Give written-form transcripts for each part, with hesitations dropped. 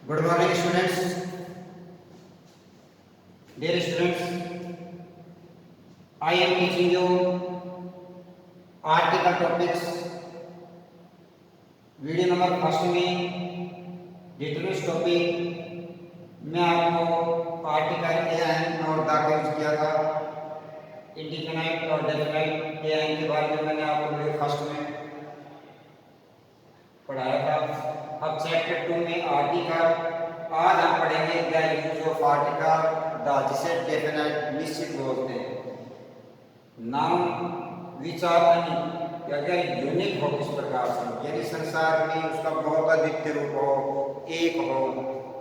Good morning, students. Dear students, I am teaching you article topics. Video number first में details topic में आपको article an और the का use किया था। इंडिफिनाइट और डेफिनाइट एन के बारे में मैंने आपको वीडियो फर्स्ट में पढ़ाया था। अब चैप्टर 2 में आर्टिकल आज हम पढ़ेंगे the use of article the, जिसे डेफिनाइट निश्चित बोलते हैं। नाउन विच आर अगर यूनिक हो किस प्रकार से, यानी संसार में उसका बहुत अद्वितीय रूप हो, एक हो,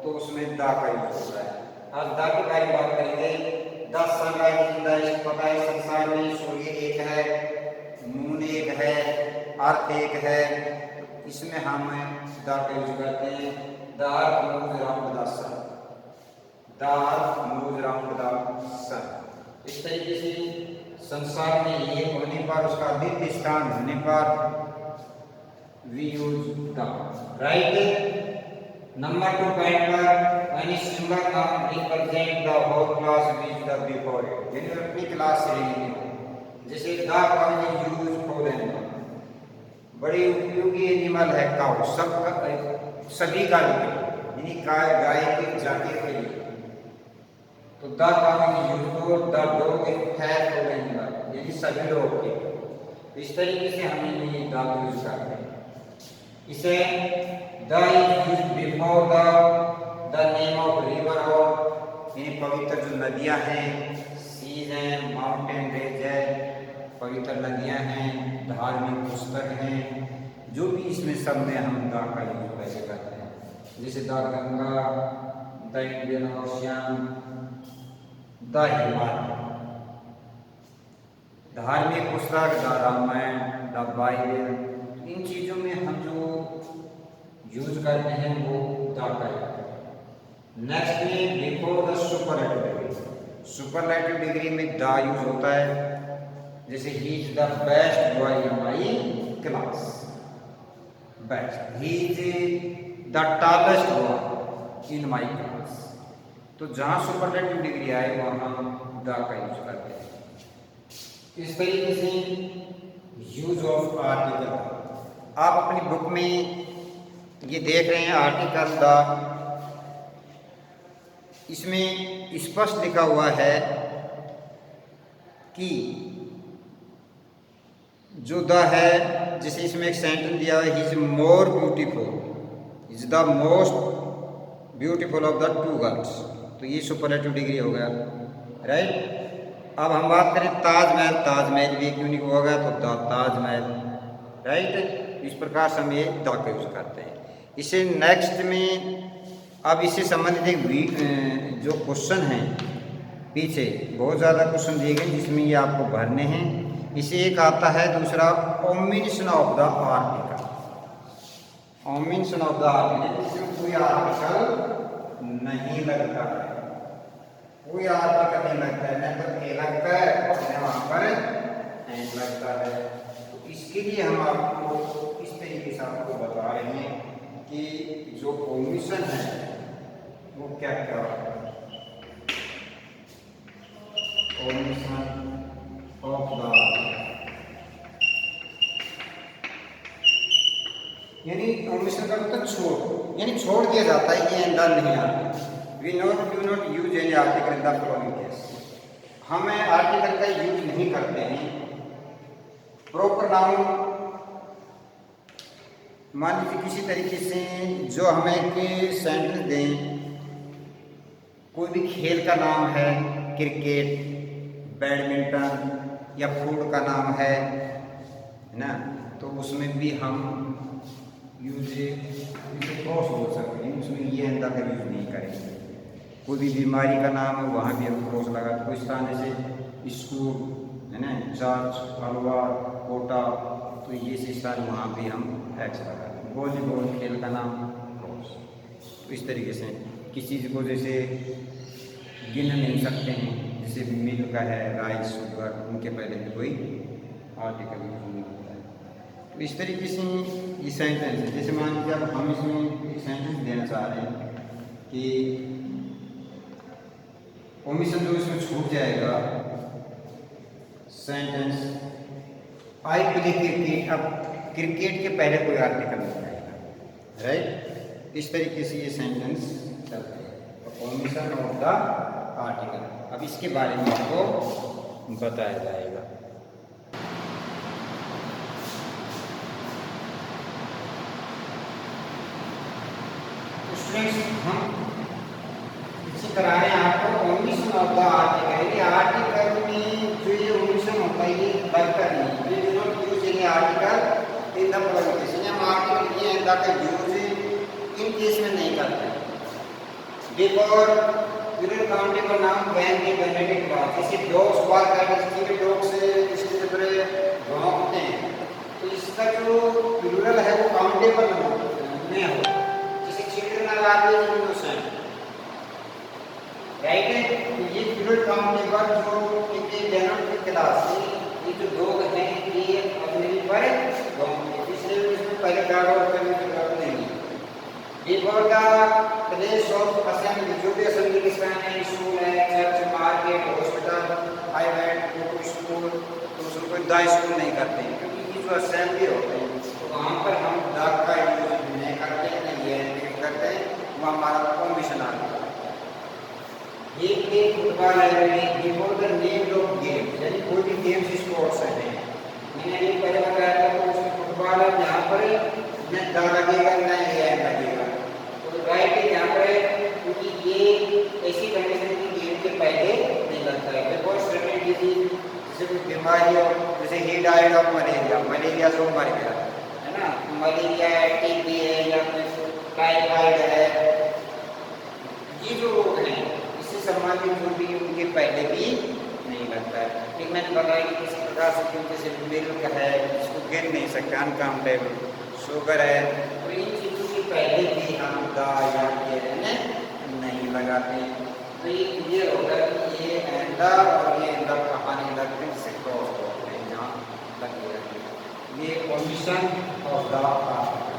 तो उसमें द का यूज होता है। आज द के बारे में बात करेंगे। 10 सनराइज इन द, पता है संसार में सूर्य एक है, मून एक है, अर्थ एक है, इसमें हम द का यूज करते हैं। The earth moves around the sun, the earth moves around the sun. इस तरीके से संसार में ये होने पर, उसका अद्वितीय स्थान होने पर we use the, right. Number 2 point पर any single noun represent the whole class which the before it, यानी अपनी क्लास से लेंगे। जैसे द का यूज फॉर एनिमल, बड़ी उपयोगी एनिमल है काउ, सभी का यानी गाय की जाति के लिए, तो द का यूज फॉर द डॉग है फॉर एनिमल, यानी सभी लोग के। इस तरीके से हम ये द यूज करते हैं। इसे the is use before the name of river और यानी पवित्र जो नदियां हैं, सीज हैं, माउंटेन रेंज है, पवित्र नदियां हैं, धार्मिक पुस्तक हैं, जो भी इसमें सब में हम द का यूज कैसे करते हैं। जैसे the Ganga, the Indian ocean, the Himalaya, धार्मिक पुस्तक द रामायण, द बाइबल, इन चीज़ों में हम जो यूज करते हैं वो द का यूज। नेक्स्ट में before the superlative degree, superlative degree में द यूज होता है। जैसे he is the best boy in my class, best, he is the tallest boy in my class. तो जहाँ सुपरलेटिव डिग्री आए वहाँ हम द का यूज करते हैं। इस तरीके से यूज ऑफ आर्टिकल। आप अपनी बुक में ये देख रहे हैं आर्टिकल द, इसमें स्पष्ट लिखा हुआ है कि जो द है, जैसे इसमें एक सेंटेंस दिया है, he is more beautiful, is the most beautiful of the 2 girls, तो ये सुपरलेटिव डिग्री हो गया, राइट। अब हम बात करें ताजमहल, ताजमहल भी यूनिक होगा, तो द ताजमहल, राइट। इस प्रकार से हम ये द का यूज करते हैं। इसे नेक्स्ट में, अब इससे संबंधित एक जो क्वेश्चन है, पीछे बहुत ज़्यादा क्वेश्चन दिए गए जिसमें ये आपको भरने हैं। इसे एक आता है दूसरा omission of the article, omission of the article, इसमें कोई आर्टिकल नहीं लगता है, कोई आर्टिकल नहीं लगता है, न तो ए लगता है न वहाँ पर एन लगता है। तो इसके लिए हम आपको इस तरीके से आपको बता रहे हैं कि जो ओमिशन है वो क्या क्या है। ओमिशन ऑफ द, यानी ओमिशन का मतलब छोड़, यानी छोड़ दिया जाता है, ये द नहीं आता। We not do not use any article in the following case, हमें आर्टिकल का यूज नहीं करते हैं। प्रॉपर नाउन, मान लीजिए किसी तरीके से जो हमें एक सेंटेंस दें, कोई भी खेल का नाम है, क्रिकेट, बैडमिंटन, या फूड का नाम है ना, तो उसमें भी हम यूज क्रॉस बोल सकते हैं, उसमें ये अंदा का यूज नहीं करेंगे। कोई भी बीमारी का नाम है वहाँ भी हम क्रॉस लगा, कोई स्थान जैसे स्कूल है ना, चर्च, अलवार, कोटा, तो ये से स्थान वहाँ भी हम एक्स लगा। वॉलीबॉल खेल का नाम क्रॉस। तो इस तरीके से किसी चीज़ को जैसे गिन नहीं सकते हैं, जैसे मिल्क का है, राइस, शुगर, उनके पहले भी कोई आर्टिकल यूज नहीं होता है। तो इस तरीके से ये सेंटेंस है। जैसे मान लीजिए अब हम इसमें एक सेंटेंस देना चाह रहे हैं, कि ओमिशन जो इसमें छूट जाएगा सेंटेंस आई प्ले क्रिकेट, अब क्रिकेट के पहले कोई आर्टिकल नहीं आएगा, राइट। इस तरीके से ये सेंटेंस चलते हैं, ओमिशन ऑफ द आर्टिकल। अब इसके बारे में आपको बताया जाएगा। स्टूडेंट्स, हम इसी तरह है आपको ओमिशन ऑफ द आर्टिकल, ये आर्टिकल में जो ये ओमिशन होता है ये लगता नहीं, ये do not use any article in the pronunciation. हम आर्टिकल ये द का यूज इन केस में नहीं करते, because plural countable noun when they benedict clause, जैसे dogs bark at street dog से इसके ऊपर भौंकते हैं, तो इसका जो प्लूरल है वो काउंटेबल में हो, जैसे children are always innocent, right है। तो ये प्लूरल काउंटेबल जो एक जनरल की क्लास से ये जो लोग हैं ये अपने पर भौंकते, इसलिए इसमें पहले गार्ड और करने की जरूरत नहीं है। Before the place of assembly, जो भी असेंबली के स्थान है, स्कूल है, church, market, hospital, highway, to school, तो उसको द स्कूल नहीं करते हैं, क्योंकि ये जो असेंबली होते हैं तो वहाँ पर हम द का यूज नहीं करते हैं, नहीं है नहीं करते हैं, वो हमारा ओमिशन आ गया। ये फुटबॉल है, before the name of game, यानी कोई भी गेम्स स्पोर्ट्स है, मैंने ये पहले बताया था तो उसमें फुटबॉल है, यहाँ पर न द लगेगा न ए लगेगा, तो राइट है यहाँ पर, क्योंकि ये ऐसी कंडीशन की गेम के पहले नहीं लगता है। बिकॉज सर्टेन डिजीज, जैसे कोई बीमारी हो, जैसे he died of malaria, malaria से मर गया है ना, मलेरिया है, टीबी है या फिर टाइफाइड है, ये जो रोग हैं इससे संबंधित जो भी उनके पहले भी नहीं लगता है। लेकिन मैंने बताया कि किसी प्रकार से क्योंकि जैसे मिल्क है इसको गिन नहीं सकते, अनकाउंटेबल, शुगर है, तो इन चीज़ों के पहले भी हम द या ये नहीं लगाते। तो ये क्लियर होगा कि ये एंड और ये एंड कहानी लगते हैं, जिससे क्रॉस होते हैं, यहाँ लगेगा ये ओमिशन ऑफ द आर्टिकल।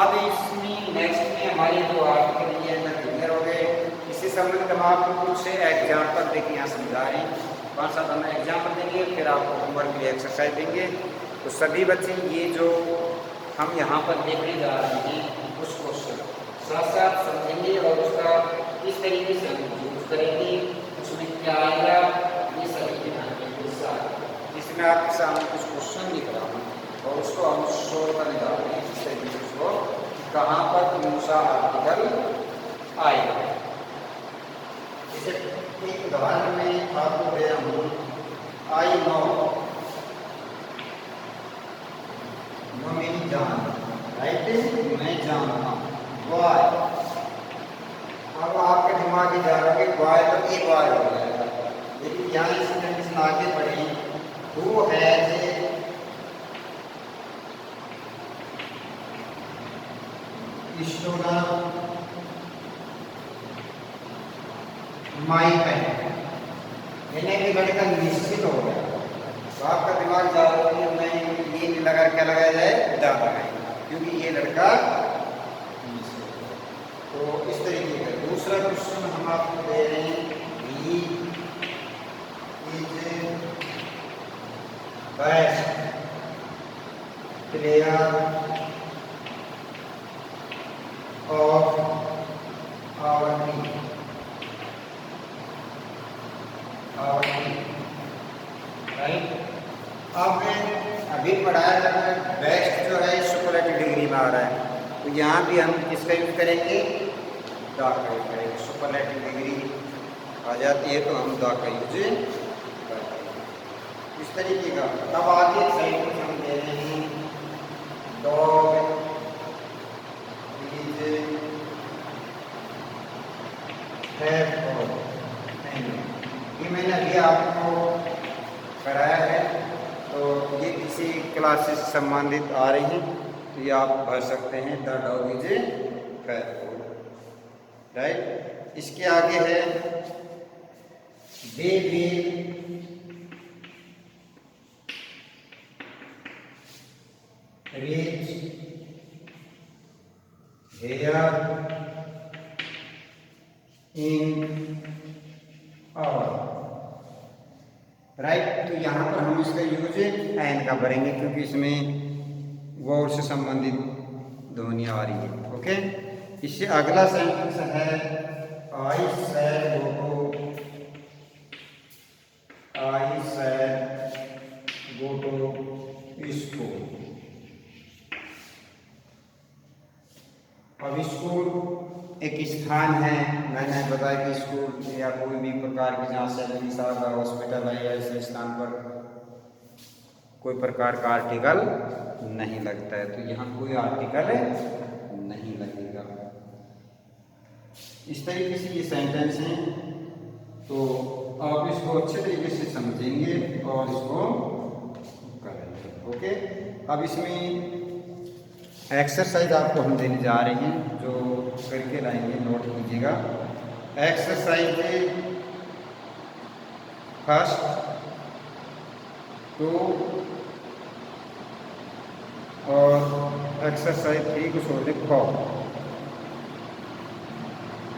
अब इसमें नेक्स्ट में हमारे जो आर्टिकल ये अंदर क्लियर हो गए। इससे संबंधित हम आपको कुछ एग्जाम्पल देखिए यहाँ समझा रहे हैं, 5-7 हम एग्जाम्पल देंगे, फिर आपको होमवर्क की एक्सरसाइज देंगे। तो सभी बच्चे ये जो हम यहाँ पर देखने जा रहे हैं उस क्वेश्चन साथ साथ समझेंगे और उसका किस तरीके से हम यूज करेंगे, उसमें क्या आएगा, ये सभी ध्यान के साथ, जिसमें आपके सामने कुछ क्वेश्चन दिख रहा हूँ और उसको हम सोल्व करने जा रहे हैं, इस तरीके से उसको कहाँ पर कौन सा आर्टिकल आएगा। जैसे एक उदाहरण में आपको दे रहा हूँ, आई नो, नो मेरी जान, राइट, मैं जानता हूँ, वाई। अब आपके दिमाग में जा रहा है कि वाई तो एक वाई हो जाएगा, लेकिन यहाँ इस कंडीशन आगे बढ़ी, who has stolen my pen, यानी कि लड़का निश्चित हो गया, तो आपका दिमाग जा रहा है मैं ये नहीं लगा, क्या लगाया जाए, द लगाएंगे, क्योंकि ये लड़का निश्चित हो। तो इस तरीके का दूसरा क्वेश्चन हम आपको दे रहे हैं, he is best player of our team, right. आपने अभी पढ़ाया था बेस्ट जो है सुपरलेटिव डिग्री में आ रहा है, तो यहाँ भी हम किसका यूज करेंगे, द का यूज करेंगे। सुपरलेटिव डिग्री आ जाती है तो हम द का यूज करते हैं, इस तरीके का। तब आगे साइड में हम दे रहे हैं, डॉग इज ये मैंने अभी आपको कराया है, तो ये किसी क्लासेस से संबंधित आ रही हैं, तो ये आप भर सकते हैं, the dog is fearful, right. इसके आगे है, they will reach here in hour, right. तो यहाँ पर हम इसका यूज एन का करेंगे क्योंकि इसमें वर्ड से संबंधित ध्वनियाँ आ रही है। ओके, इससे अगला सेंटेंस है I said go to school. अब स्कूल एक स्थान है, मैंने बताया कि स्कूल या कोई भी प्रकार की जहाँ सैलरी साहब हॉस्पिटल है या ऐसे स्थान पर कोई प्रकार का आर्टिकल नहीं लगता है, तो यहाँ कोई आर्टिकल नहीं लगेगा। इस तरीके से ये सेंटेंस हैं, तो आप इसको अच्छे तरीके से समझेंगे और इसको करेंगे। ओके, अब इसमें एक्सरसाइज आपको हम देने जा रहे हैं, जो करके लाएंगे, नोट कीजिएगा। एक्सरसाइज फर्स्ट 2 और एक्सरसाइज 3 को छोड़ दें 4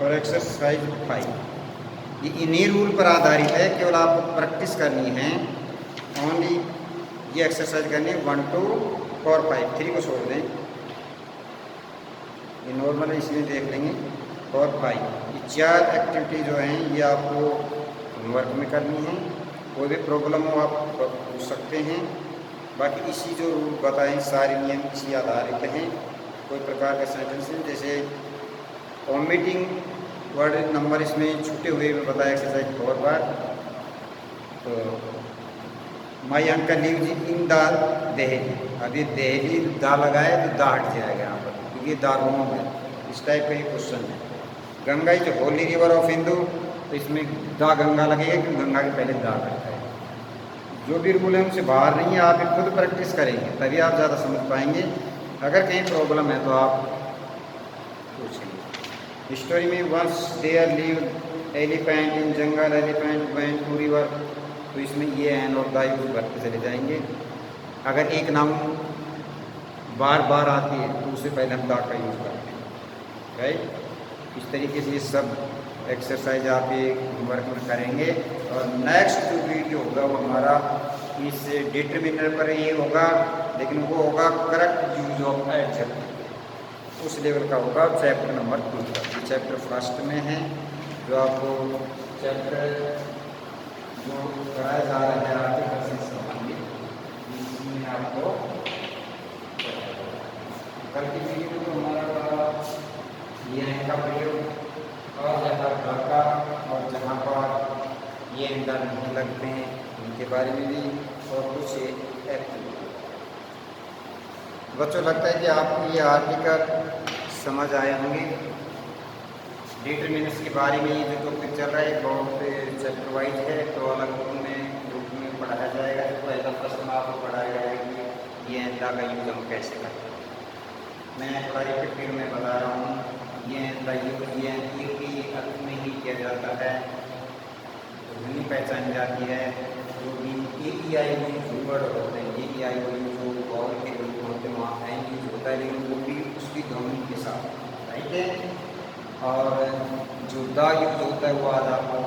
और एक्सरसाइज 5। ये इन्हीं रूल पर आधारित है, केवल आपको प्रैक्टिस करनी है। ओनली ये एक्सरसाइज करनी है 1 2 4 5, 3 को छोड़ दें, ये नॉर्मल है इसलिए देख लेंगे। और 5 ये 4 एक्टिविटी जो हैं ये आपको होमवर्क में करनी है। कोई भी प्रॉब्लम हो आप पूछ सकते हैं। बाकी इसी जो रूल बताएं सारे नियम इसी आधारित हैं। कोई प्रकार का सेंटेंस है, जैसे ओमिटिंग वर्ड नंबर इसमें छूटे हुए में बताया एक्सरसाइज 4 बार। तो my uncle lives in the Delhi, अभी दहली दा लगाए तो दा हट जाएगा यहाँ पर, क्योंकि दा रॉन्ग है। इस टाइप का ही क्वेश्चन है। Ganga is Holi river of Hindu, तो इसमें दा गंगा लगेगा क्योंकि गंगा के पहले दा लगता है। जो भी रूल है उनसे बाहर नहीं है, आप खुद प्रैक्टिस करेंगे तभी आप ज़्यादा समझ पाएंगे। अगर कहीं प्रॉब्लम है तो आप पूछेंगे। स्टोरी में once there live elephant in jungle, elephant went to river, तो इसमें ये एन और दा यूज करते चले जाएंगे। अगर एक नाउन बार बार आती है तो उससे पहले हम दा का यूज़ करते हैं, राइट। इस तरीके से ये सब एक्सरसाइज आप ये होमवर्क में करेंगे। और नेक्स्ट जो वीडियो होगा वो हमारा इस डिटरमिनर पर ये होगा, लेकिन वो होगा करेक्ट यूज ऑफ एडजेक्टिव, उस लेवल का होगा चैप्टर नंबर 2 का। ये चैप्टर फर्स्ट में है, जो आपको चैप्टर जो कराया जा रहा है आर्टिकल से संबंधित, इसमें आपको कल की वीडियो में हमारा ये इनका प्रयोग और ज़्यादा का, और जहाँ पर ये इनका नहीं लगते हैं उनके बारे में भी, और कुछ एक्टिविटी। बच्चों लगता है कि आपको ये आर्टिकल समझ आए होंगे। डिटरमिनर्स के बारे में ये जो टॉपिक चल रहा है बहुत चैप्टर वाइज है, तो अलग ग्रुप में पढ़ाया जाएगा। तो पहला प्रश्न आपको पढ़ाया जाएगा कि ये एंदा का यूज हम कैसे करते हैं। मैं थोड़ा रिपीट में बता रहा हूँ, ये एंदा यूज ये एक ही अर्थ में ही किया जाता है, ध्वनि पहचानी जाती है। जो भी AEI वर्ड होते हैं, AEI जो वॉल के रूप होते हैं वहाँ एन यूज होता है, लेकिन वो भी उसकी ध्वनि के साथ, राइट है। और जो दा यूज होता है वो आज आपको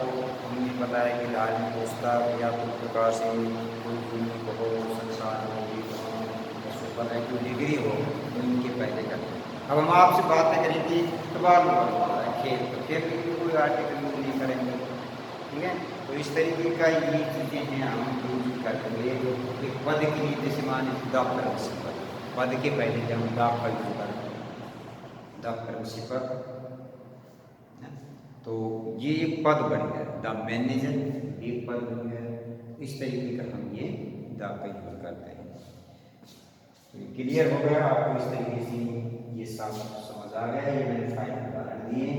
हमने बताया कि धार्मिक व्यवस्था या कोई प्रकार से कोई भूमि को हो, संसार हो, जो डिग्री हो, उनके पहले करते हैं। अब हम आपसे बातें करेंगे इतबार में खेल, तो खेल के लिए कोई आर्टिकल यूज नहीं करेंगे, ठीक है। तो इस तरीके का ये चीज़ें हैं हम यूज करेंगे। एक पद के लिए जैसे मान लीजिए पद के पहले जब हम दा का यूज करते हैं, द प्रिंसिपल, तो ये एक पद बन गया, द मैनेजर एक पद बन गया। इस तरीके का हम ये द का यूज करते हैं। तो क्लियर हो गया आपको, इस तरीके से ये सब समझ आ गया। ये मैंने 5 उदाहरण दिए।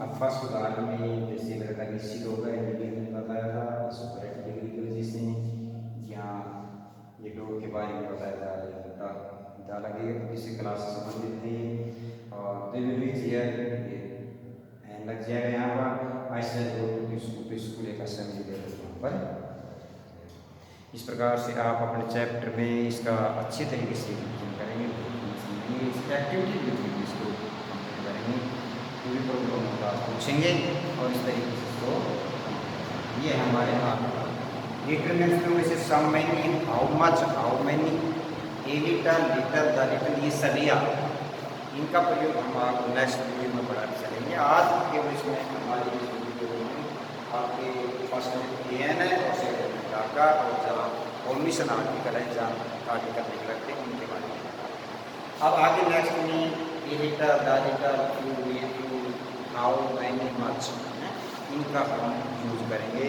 अब फर्स्ट उदाहरण में जैसे लड़का निश्चित हो गया, मैंने बताया था सुपर डिग्री की वजह से, यहाँ ये डोर के बारे में बताया जा रहा है, दा लगेगा तो किसी क्लास से संबंधित है। और ये लग जाएगा यहाँ पर ऐसे स्कूल एक असेंबली दे वहाँ पर। इस प्रकार से आप अपने चैप्टर में इसका अच्छे तरीके से रिवीजन करेंगे, इसकी एक्टिविटी भी इसको करेंगे, कोई प्रॉब्लम होगा पूछेंगे और इस तरीके से इसको ये हमारे डिटरमिनेंट्स में वैसे some many, how much, how many, a litre, litre, the litre, ये सभी इनका प्रयोग हम आपको नेक्स्ट वीडियो में पढ़ाते चलेंगे। आज केवल इसमें हमारी इस वीडियो में आपके फर्स्ट में एन है और सेकंड में डाका और जहाँ फॉर्मेशन आर्टिकल है, जहाँ आर्टिकल निकलते हैं उनके बारे में। अब आगे नेक्स्ट में ए लिटर, द लिटर, फ्यू, ये फ्यू, हाउ मैनी, मच, इनका हम यूज करेंगे।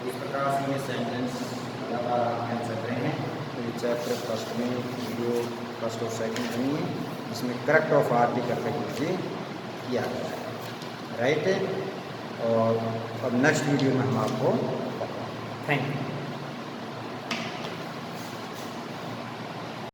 इस प्रकार से ये सेंटेंस लगातार आप आंसर रहे हैं। तो ये चैप्टर फर्स्ट में वीडियो फर्स्ट और सेकंड नहीं है, इसमें करेक्ट ऑफ आर्टिकल का यूज किया गया है, राइट। और अब नेक्स्ट वीडियो में हम आपको थैंक यू।